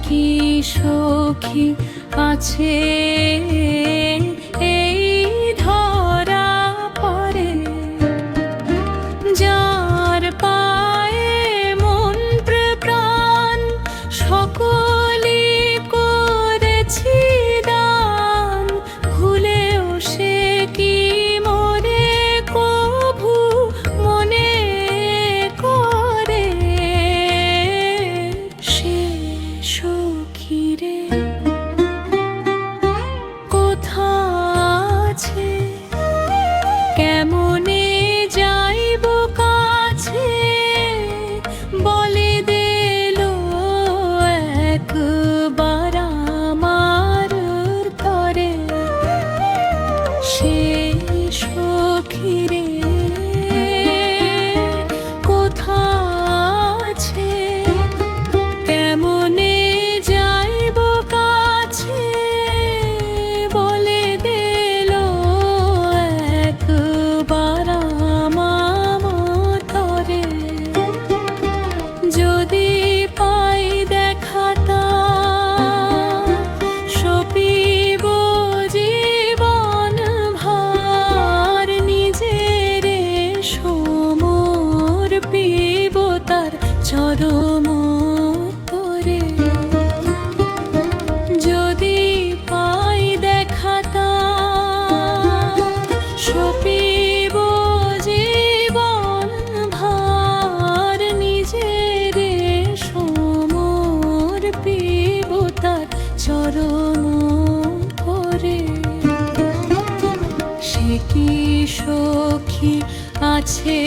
কি সখী আছে এই ধরা পরে, যার পায়ে মন প্রাণ সকলি করেছি দান, ভুলেও সে কি মোরে কভু মনে করে। সে সখী রে কোথা আছে, কেমনে যাইব কাছে, বলে দিল একবার আমার তরে। সে সখী রে কোথা আছে, কেমনে যাইব কাছে, বলে দিল একবার আমার তরে। যদি পাই দেখা তার, সপিব জীবন ভার, নিজেরে সমর্পিব তার চরম তরে। যদি পাই দেখা তার, সপিব জীবন ভার, নিজেরে সমর্পিব তার চরণ তরে। সে কি সখী আছে